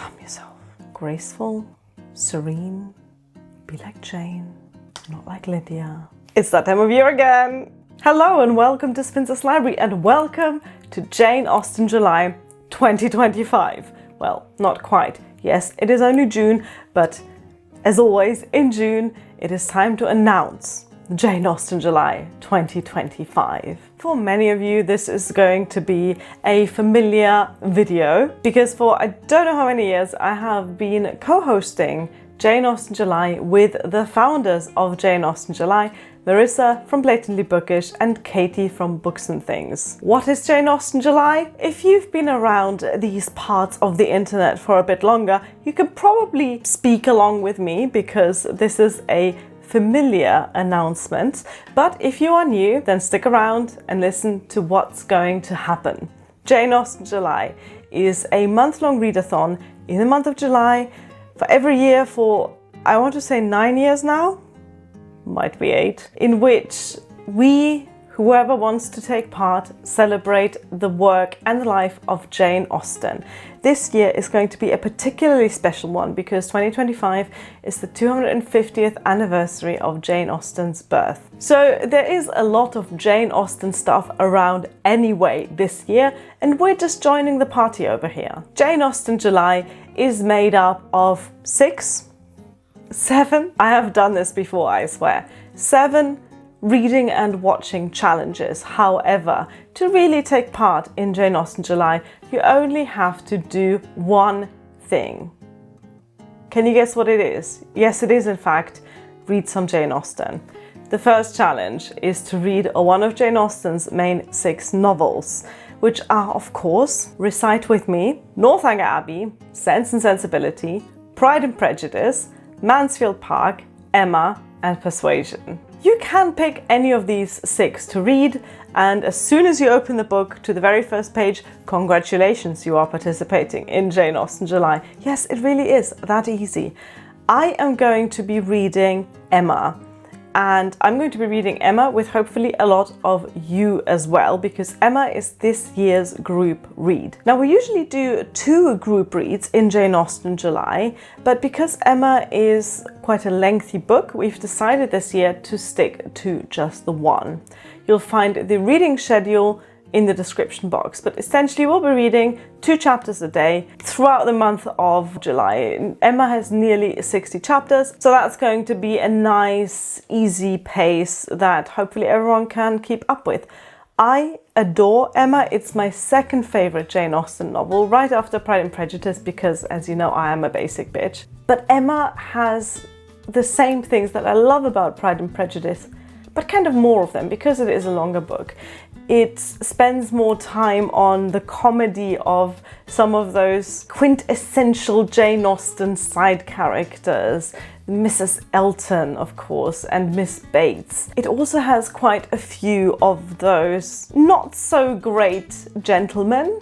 Calm yourself. Graceful, serene, be like Jane, not like Lydia. It's that time of year again! Hello and welcome to Spinster's Library and welcome to Jane Austen July 2025. Well, not quite. Yes, it is only June, but as always, in June, it is time to announce Jane Austen July 2025. For many of you, this is going to be a familiar video because for I don't know how many years I have been co-hosting Jane Austen July with the founders of Jane Austen July, Marissa from Blatantly Bookish and Katie from Books and Things. What is Jane Austen July? If you've been around these parts of the internet for a bit longer, you can probably speak along with me because this is a familiar announcement. But if you are new, then stick around and listen to what's going to happen. Jane Austen July is a month-long readathon in the month of July for every year for, I want to say 9 years now, might be 8, in which we, whoever wants to take part, celebrate the work and the life of Jane Austen. This year is going to be a particularly special one because 2025 is the 250th anniversary of Jane Austen's birth. So there is a lot of Jane Austen stuff around anyway this year, and we're just joining the party over here. Jane Austen July is made up of 7, I have done this before, I swear, 7 reading and watching challenges. However, to really take part in Jane Austen July, you only have to do one thing. Can you guess what it is? Yes, it is in fact, read some Jane Austen. The first challenge is to read one of Jane Austen's main 6 novels, which are, of course, recite with me, Northanger Abbey, Sense and Sensibility, Pride and Prejudice, Mansfield Park, Emma and Persuasion. You can pick any of these 6 to read, and as soon as you open the book to the very first page, congratulations, you are participating in Jane Austen July. Yes, it really is that easy. I am going to be reading Emma, and I'm going to be reading Emma with hopefully a lot of you as well, because Emma is this year's group read. Now, we usually do 2 group reads in Jane Austen July, but because Emma is quite a lengthy book, we've decided this year to stick to just the one. You'll find the reading schedule in the description box, but essentially we'll be reading 2 chapters a day throughout the month of July. Emma has nearly 60 chapters, so that's going to be a nice, easy pace that hopefully everyone can keep up with. I adore Emma. It's my second favorite Jane Austen novel, right after Pride and Prejudice, because as you know, I am a basic bitch. But Emma has the same things that I love about Pride and Prejudice, but kind of more of them because it is a longer book. It spends more time on the comedy of some of those quintessential Jane Austen side characters, Mrs. Elton, of course, and Miss Bates. It also has quite a few of those not so great gentlemen,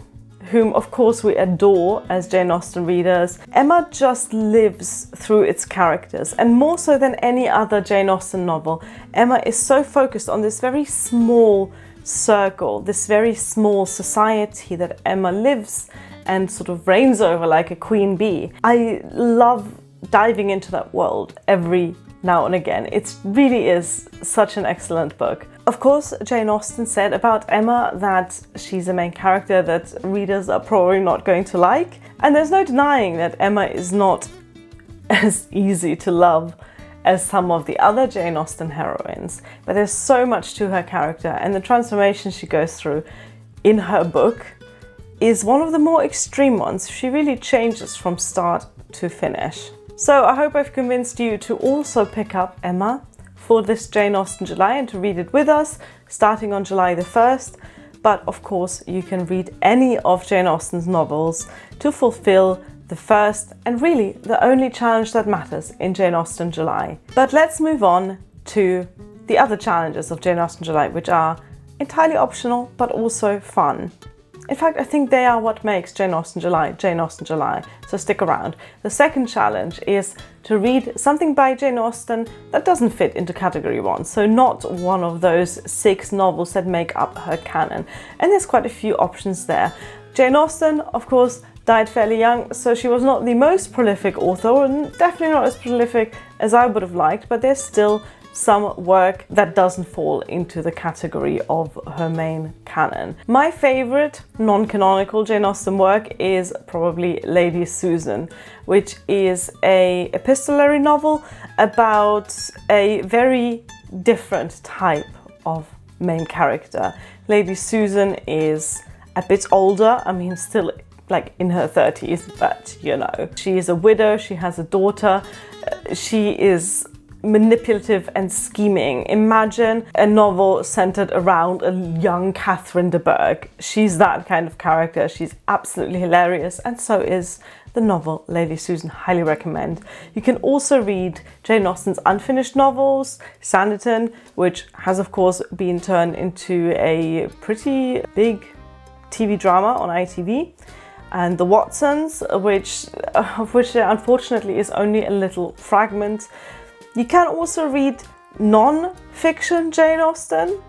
whom of course we adore as Jane Austen readers. Emma just lives through its characters, and more so than any other Jane Austen novel, Emma is so focused on this very small circle, this very small society that Emma lives and sort of reigns over like a queen bee. I love diving into that world every now and again. It really is such an excellent book. Of course, Jane Austen said about Emma that she's a main character that readers are probably not going to like, and there's no denying that Emma is not as easy to love as some of the other Jane Austen heroines, but there's so much to her character, and the transformation she goes through in her book is one of the more extreme ones. She really changes from start to finish. So I hope I've convinced you to also pick up Emma for this Jane Austen July and to read it with us starting on July the 1st. But of course, you can read any of Jane Austen's novels to fulfill the first and really the only challenge that matters in Jane Austen July. But let's move on to the other challenges of Jane Austen July, which are entirely optional but also fun. In fact, I think they are what makes Jane Austen July, Jane Austen July, so stick around. The second challenge is to read something by Jane Austen that doesn't fit into category 1, so not one of those 6 novels that make up her canon. And there's quite a few options there. Jane Austen, of course, died fairly young, so she was not the most prolific author, and definitely not as prolific as I would have liked, but there's still some work that doesn't fall into the category of her main canon. My favorite non-canonical Jane Austen work is probably Lady Susan, which is a epistolary novel about a very different type of main character. Lady Susan is a bit older, I mean still like in her 30s, but you know, she is a widow, she has a daughter, she is manipulative and scheming. Imagine a novel centered around a young Catherine de Bourgh. She's that kind of character. She's absolutely hilarious, and so is the novel Lady Susan. Highly recommend. You can also read Jane Austen's unfinished novels, Sanditon, which has of course been turned into a pretty big TV drama on ITV, and The Watsons, of which there unfortunately is only a little fragment. You can also read non-fiction Jane Austen.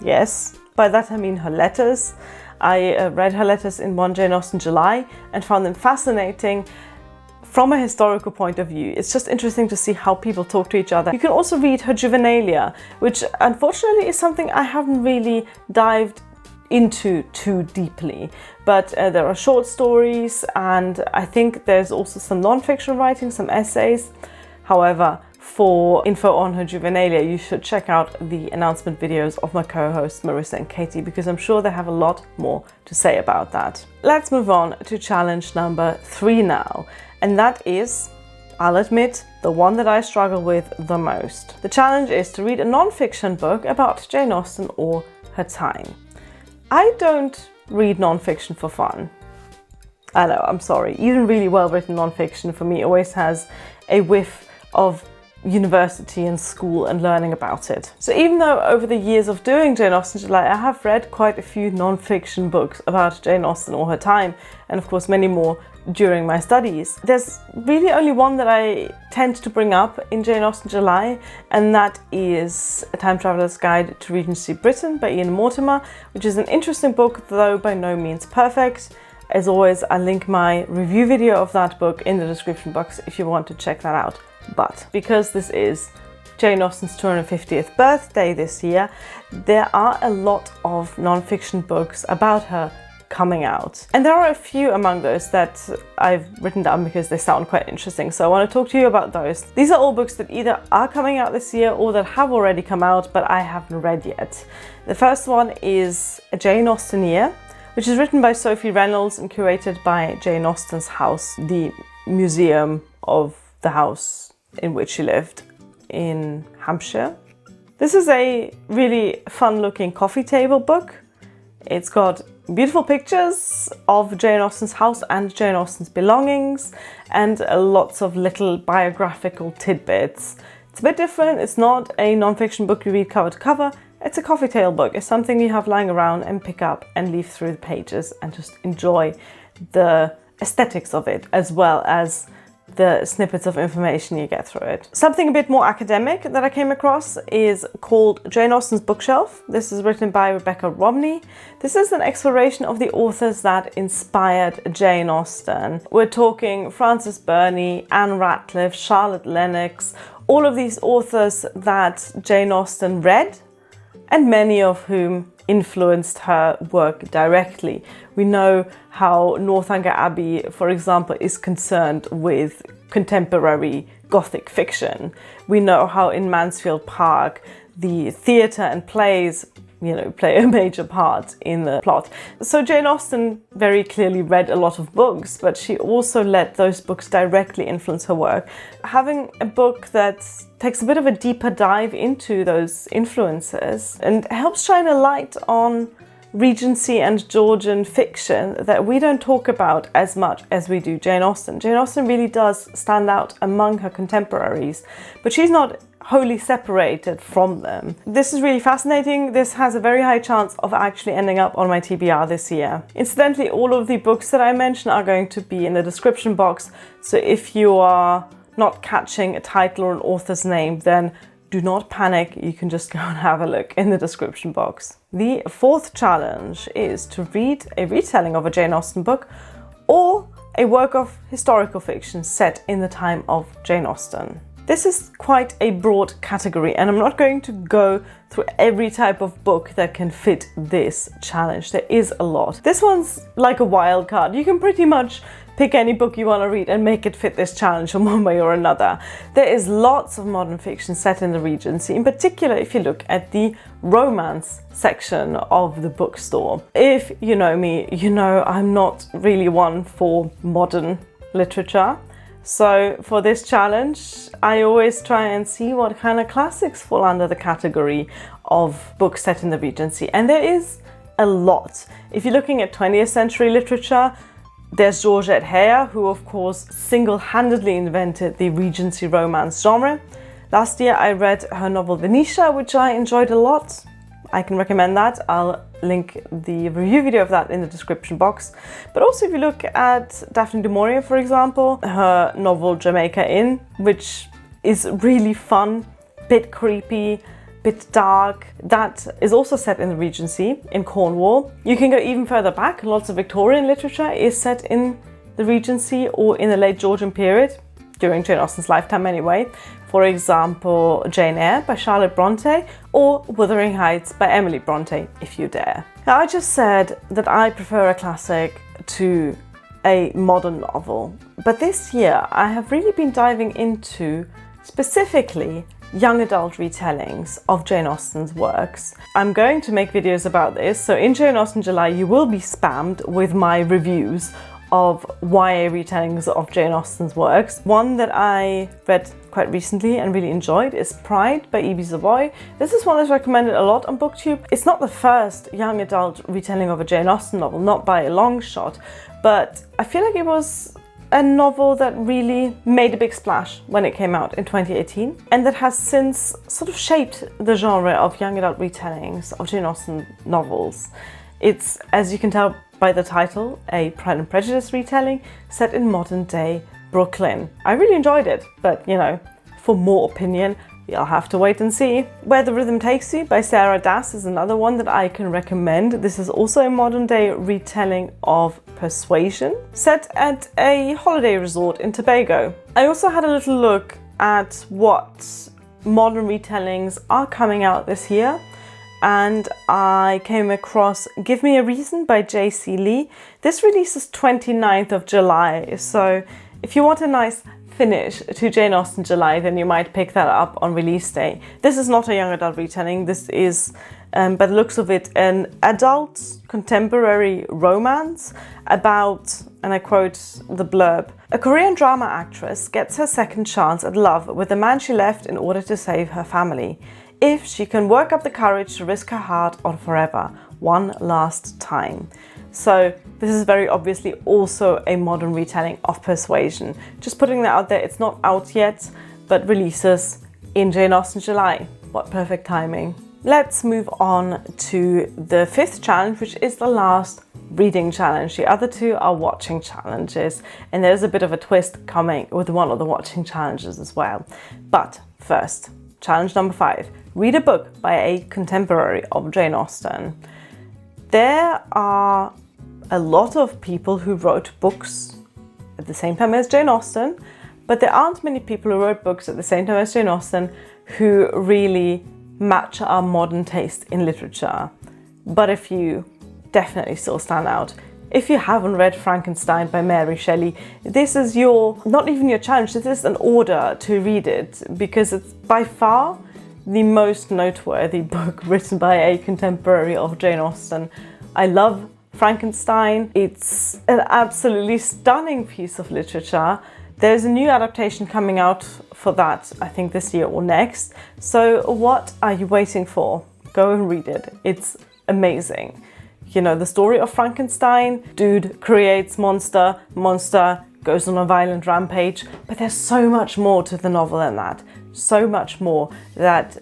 Yes, by that I mean her letters. I read her letters in one Jane Austen July and found them fascinating from a historical point of view. It's just interesting to see how people talk to each other. You can also read her Juvenilia, which unfortunately is something I haven't really dived into too deeply, but there are short stories, and I think there's also some non-fiction writing, some essays. However, for info on her Juvenilia, you should check out the announcement videos of my co-hosts Marissa and Katie, because I'm sure they have a lot more to say about that. Let's move on to challenge number 3 now, and that is, I'll admit, the one that I struggle with the most. The challenge is to read a non-fiction book about Jane Austen or her time. I don't read non-fiction for fun. I know, I'm sorry. Even really well-written non-fiction for me always has a whiff of university and school and learning about it. So even though over the years of doing Jane Austen July, I have read quite a few non-fiction books about Jane Austen or her time, and of course many more during my studies, there's really only one that I tend to bring up in Jane Austen July, and that is A Time Traveller's Guide to Regency Britain by Ian Mortimer, which is an interesting book, though by no means perfect. As always, I'll link my review video of that book in the description box if you want to check that out. But because this is Jane Austen's 250th birthday this year, there are a lot of non-fiction books about her coming out. And there are a few among those that I've written down because they sound quite interesting. So I want to talk to you about those. These are all books that either are coming out this year or that have already come out, but I haven't read yet. The first one is A Jane Austen Year, which is written by Sophie Reynolds and curated by Jane Austen's house, the museum of the house in which she lived in Hampshire. This is a really fun-looking coffee table book. It's got beautiful pictures of Jane Austen's house and Jane Austen's belongings, and lots of little biographical tidbits. It's a bit different. It's not a non-fiction book you read cover to cover. It's a coffee table book. It's something you have lying around and pick up and leaf through the pages and just enjoy the aesthetics of it, as well as the snippets of information you get through it. Something a bit more academic that I came across is called Jane Austen's Bookshelf. This is written by Rebecca Romney. This is an exploration of the authors that inspired Jane Austen. We're talking Frances Burney, Anne Radcliffe, Charlotte Lennox, all of these authors that Jane Austen read, and many of whom influenced her work directly. We know how Northanger Abbey, for example, is concerned with contemporary Gothic fiction. We know how in Mansfield Park the theatre and plays, play a major part in the plot. So Jane Austen very clearly read a lot of books, but she also let those books directly influence her work. Having a book that takes a bit of a deeper dive into those influences and helps shine a light on Regency and Georgian fiction that we don't talk about as much as we do Jane Austen. Jane Austen really does stand out among her contemporaries, but she's not wholly separated from them. This is really fascinating. This has a very high chance of actually ending up on my TBR this year. Incidentally, all of the books that I mentioned are going to be in the description box, so if you are not catching a title or an author's name, then do not panic, you can just go and have a look in the description box. The fourth challenge is to read a retelling of a Jane Austen book or a work of historical fiction set in the time of Jane Austen. This is quite a broad category, and I'm not going to go through every type of book that can fit this challenge. There is a lot. This one's like a wild card. You can pretty much pick any book you want to read and make it fit this challenge in one way or another. There is lots of modern fiction set in the Regency, in particular if you look at the romance section of the bookstore. If you know me, you know I'm not really one for modern literature. So for this challenge, I always try and see what kind of classics fall under the category of books set in the Regency. And there is a lot. If you're looking at 20th century literature, there's Georgette Heyer, who of course single-handedly invented the Regency romance genre. Last year I read her novel Venetia, which I enjoyed a lot. I can recommend that. I'll link the review video of that in the description box. But also if you look at Daphne du Maurier, for example, her novel Jamaica Inn, which is really fun, bit creepy, bit dark, that is also set in the Regency in Cornwall. You can go even further back. Lots of Victorian literature is set in the Regency or in the late Georgian period, during Jane Austen's lifetime anyway. For example, Jane Eyre by Charlotte Bronte or Wuthering Heights by Emily Bronte, if you dare. Now, I just said that I prefer a classic to a modern novel, but this year I have really been diving into specifically young adult retellings of Jane Austen's works. I'm going to make videos about this, so in Jane Austen July you will be spammed with my reviews of YA retellings of Jane Austen's works. One that I read quite recently and really enjoyed is Pride by E.B. Savoy. This is one that's recommended a lot on BookTube. It's not the first young adult retelling of a Jane Austen novel, not by a long shot, but I feel like it was a novel that really made a big splash when it came out in 2018 and that has since sort of shaped the genre of young adult retellings of Jane Austen novels. It's, as you can tell by the title, a Pride and Prejudice retelling set in modern day Brooklyn. I really enjoyed it, but you know, for more opinion, you'll have to wait and see. Where the Rhythm Takes You by Sarah Dass is another one that I can recommend. This is also a modern day retelling of Persuasion, set at a holiday resort in Tobago. I also had a little look at what modern retellings are coming out this year, and I came across Give Me a Reason by J.C. Lee. This releases 29th of July, so if you want a nice finish to Jane Austen July, then you might pick that up on release day. This is not a young adult retelling. This is, by the looks of it, an adult contemporary romance about, and I quote the blurb, a Korean drama actress gets her second chance at love with the man she left in order to save her family. If she can work up the courage to risk her heart on forever, one last time. So this is very obviously also a modern retelling of Persuasion. Just putting that out there, it's not out yet, but releases in Jane Austen July. What perfect timing. Let's move on to the fifth challenge, which is the last reading challenge. The other two are watching challenges, and there's a bit of a twist coming with one of the watching challenges as well. But first, challenge number 5. Read a book by a contemporary of Jane Austen. There are a lot of people who wrote books at the same time as Jane Austen, but there aren't many people who wrote books at the same time as Jane Austen who really match our modern taste in literature. But a few definitely still stand out. If you haven't read Frankenstein by Mary Shelley, this is not even your challenge, this is an order to read it, because it's by far the most noteworthy book written by a contemporary of Jane Austen. I love Frankenstein. It's an absolutely stunning piece of literature. There's a new adaptation coming out for that, I think this year or next. So what are you waiting for? Go and read it. It's amazing. You know, the story of Frankenstein, dude creates monster, monster goes on a violent rampage, but there's so much more to the novel than that. So much more that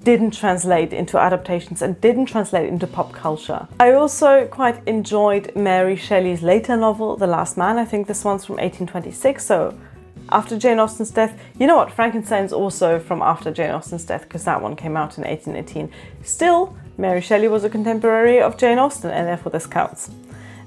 didn't translate into adaptations and didn't translate into pop culture. I also quite enjoyed Mary Shelley's later novel, The Last Man. I think this one's from 1826, so after Jane Austen's death. You know what, Frankenstein's also from after Jane Austen's death, because that one came out in 1818. Still, Mary Shelley was a contemporary of Jane Austen, and therefore this counts.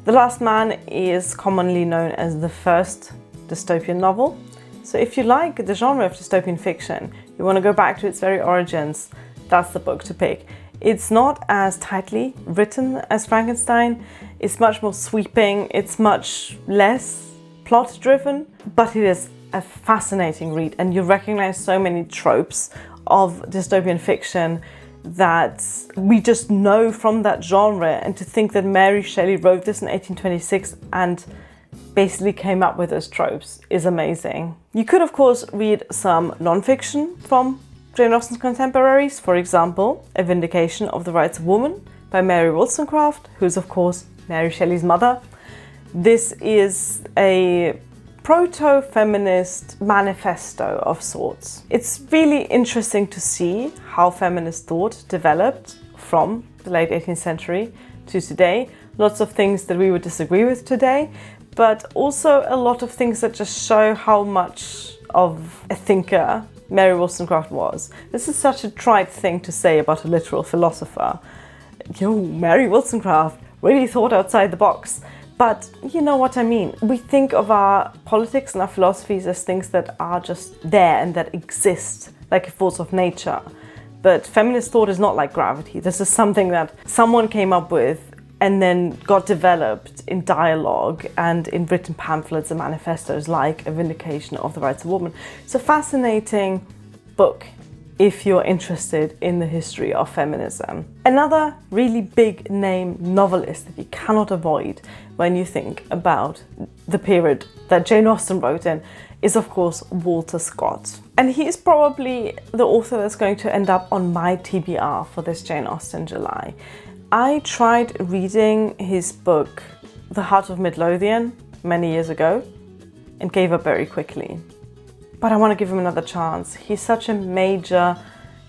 The Last Man is commonly known as the first dystopian novel. So if you like the genre of dystopian fiction, you want to go back to its very origins, that's the book to pick. It's not as tightly written as Frankenstein. It's much more sweeping. It's much less plot driven, but it is a fascinating read, and you recognize so many tropes of dystopian fiction that we just know from that genre. And to think that Mary Shelley wrote this in 1826 and basically came up with those tropes is amazing. You could of course read some non-fiction from Jane Austen's contemporaries, for example, A Vindication of the Rights of Woman by Mary Wollstonecraft, who's of course Mary Shelley's mother. This is a proto-feminist manifesto of sorts. It's really interesting to see how feminist thought developed from the late 18th century to today. Lots of things that we would disagree with today, but also a lot of things that just show how much of a thinker Mary Wollstonecraft was. This is such a trite thing to say about a literal philosopher. Mary Wollstonecraft really thought outside the box. But you know what I mean. We think of our politics and our philosophies as things that are just there and that exist, like a force of nature. But feminist thought is not like gravity. This is something that someone came up with and then got developed in dialogue and in written pamphlets and manifestos like A Vindication of the Rights of Woman. It's a fascinating book if you're interested in the history of feminism. Another really big name novelist that you cannot avoid when you think about the period that Jane Austen wrote in is of course Walter Scott. And he is probably the author that's going to end up on my TBR for this Jane Austen July. I tried reading his book The Heart of Midlothian many years ago and gave up very quickly. But I want to give him another chance. He's such a major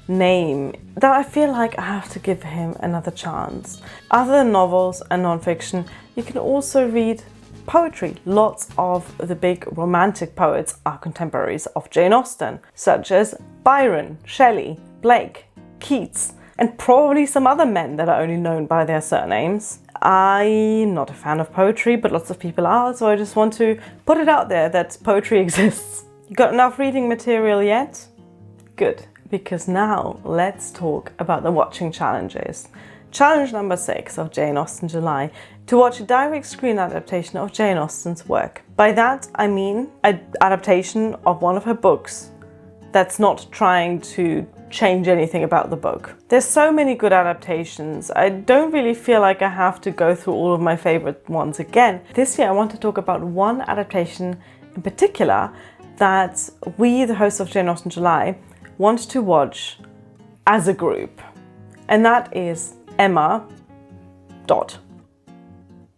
name that I feel like I have to give him another chance. Other than novels and non-fiction, you can also read poetry. Lots of the big romantic poets are contemporaries of Jane Austen, such as Byron, Shelley, Blake, Keats, and probably some other men that are only known by their surnames. I'm not a fan of poetry, but lots of people are, so I just want to put it out there that poetry exists. You got enough reading material yet? Good, because now let's talk about the watching challenges. Challenge number 6 of Jane Austen July, to watch a direct screen adaptation of Jane Austen's work. By that I mean an adaptation of one of her books that's not trying to change anything about the book. There's so many good adaptations. I don't really feel like I have to go through all of my favorite ones again. This year I want to talk about one adaptation in particular that we, the hosts of Jane Austen July, want to watch as a group. And that is Emma.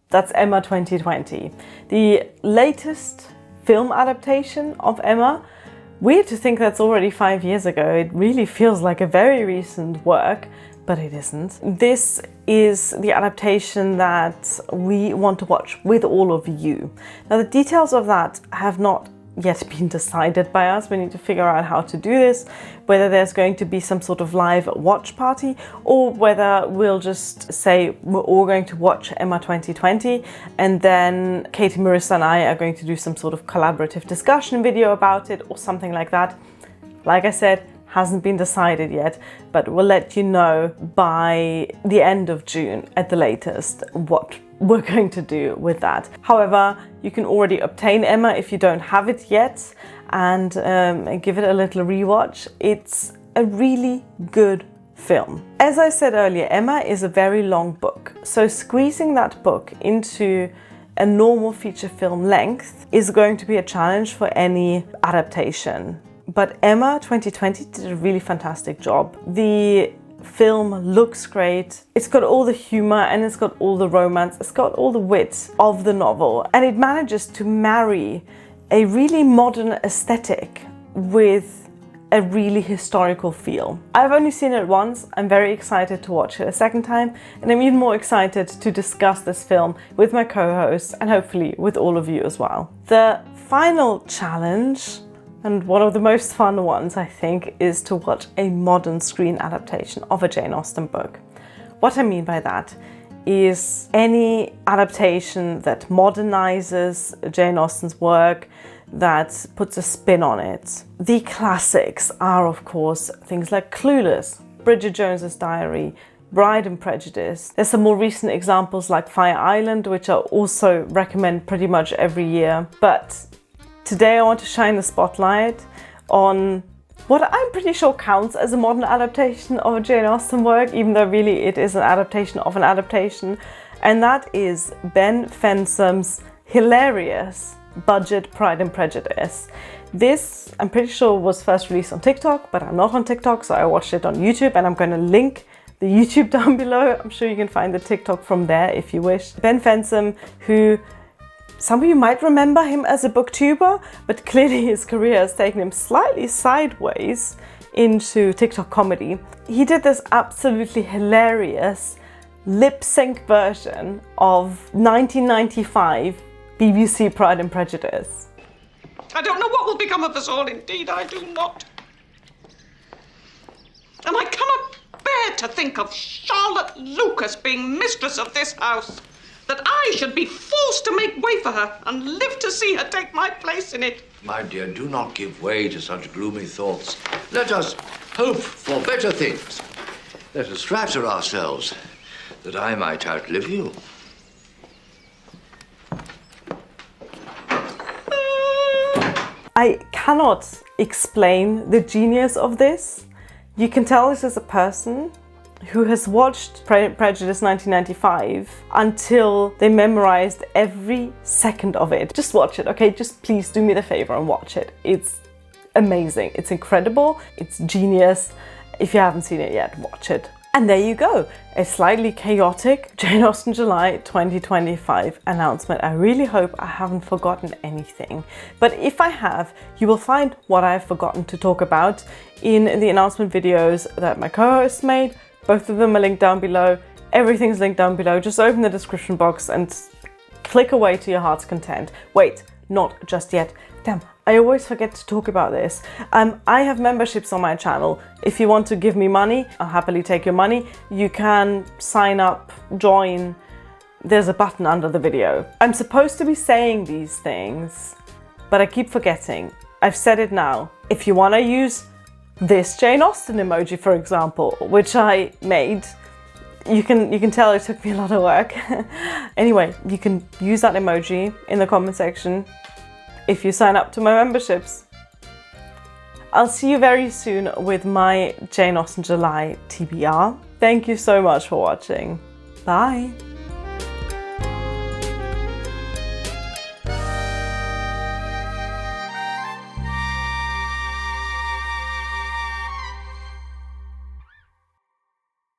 That's Emma 2020. The latest film adaptation of Emma. Weird to think that's already 5 years ago. It really feels like a very recent work, but it isn't. This is the adaptation that we want to watch with all of you. Now, the details of that have not yet been decided by us. We need to figure out how to do this, whether there's going to be some sort of live watch party or whether we'll just say we're all going to watch Emma 2020 and then Katie, Marissa and I are going to do some sort of collaborative discussion video about it or something like that. Like I said, hasn't been decided yet, but we'll let you know by the end of June at the latest what we're going to do with that. However, you can already obtain Emma if you don't have it yet and give it a little rewatch. It's a really good film. As I said earlier, Emma is a very long book, so squeezing that book into a normal feature film length is going to be a challenge for any adaptation. But Emma 2020 did a really fantastic job. The film looks great. It's got all the humor and it's got all the romance. It's got all the wit of the novel, and it manages to marry a really modern aesthetic with a really historical feel. I've only seen it once. I'm very excited to watch it a second time, and I'm even more excited to discuss this film with my co-hosts and hopefully with all of you as well. The final challenge, and one of the most fun ones, I think, is to watch a modern screen adaptation of a Jane Austen book. What I mean by that is any adaptation that modernizes Jane Austen's work, that puts a spin on it. The classics are, of course, things like Clueless, Bridget Jones's Diary, Bride and Prejudice. There's some more recent examples like Fire Island, which I also recommend pretty much every year. But today I want to shine the spotlight on what I'm pretty sure counts as a modern adaptation of a Jane Austen work, even though really it is an adaptation of an adaptation, and that is Ben Fensom's hilarious budget Pride and Prejudice. This, I'm pretty sure, was first released on TikTok, but I'm not on TikTok, so I watched it on YouTube, and I'm going to link the YouTube down below. I'm sure you can find the TikTok from there if you wish. Ben Fensom, who some of you might remember him as a booktuber, but clearly his career has taken him slightly sideways into TikTok comedy. He did this absolutely hilarious lip sync version of 1995 BBC Pride and Prejudice. I don't know what will become of us all, indeed I do not. And I cannot bear to think of Charlotte Lucas being mistress of this house, that I should be forced to make way for her and live to see her take my place in it. My dear, do not give way to such gloomy thoughts. Let us hope for better things. Let us flatter ourselves that I might outlive you. I cannot explain the genius of this. You can tell this is a person who has watched Prejudice 1995 until they memorized every second of it. Just watch it, okay? Just please do me the favor and watch it. It's amazing. It's incredible. It's genius. If you haven't seen it yet, watch it. And there you go, a slightly chaotic Jane Austen July 2025 announcement. I really hope I haven't forgotten anything. But if I have, you will find what I've forgotten to talk about in the announcement videos that my co-hosts made. Both of them are linked down below. Everything's linked down below. Just open the description box and click away to your heart's content. Wait, not just yet. Damn, I always forget to talk about this. I have memberships on my channel. If you want to give me money, I'll happily take your money. You can sign up, join. There's a button under the video. I'm supposed to be saying these things, but I keep forgetting. I've said it now. If you want to use this Jane Austen emoji, for example, which I made, you can tell it took me a lot of work. Anyway, you can use that emoji in the comment section if you sign up to my memberships. I'll see you very soon with my Jane Austen July TBR. Thank you so much for watching. Bye.